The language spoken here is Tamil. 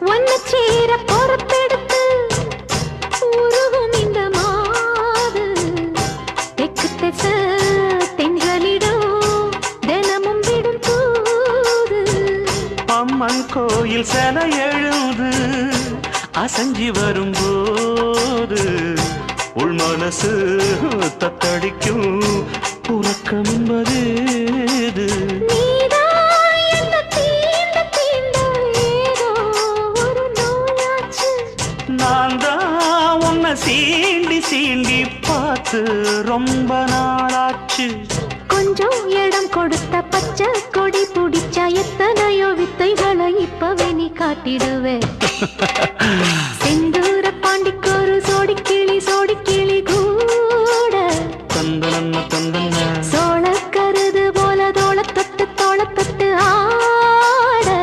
ஒன்னு சேர பொறுப்பெடுத்து உருகும் இந்த மாது தெற்கு திச தென்றலிடம் தினமும் விடும் தூது அம்மன் கோயில் செல எழுது அசஞ்சி வரும்போது உள் மனசு தத்தடிக்கும் உறக்கம் என்பது நான் தான் உன்னை சீண்டி சீண்டி பார்த்து ரொம்ப நாளாச்சு கொஞ்சம் இடம் கொடுத்த பச்சை கொடி பிடிச்சா எத்தனையோ வித்தைகளை இப்பவே நீ காட்டிடுவே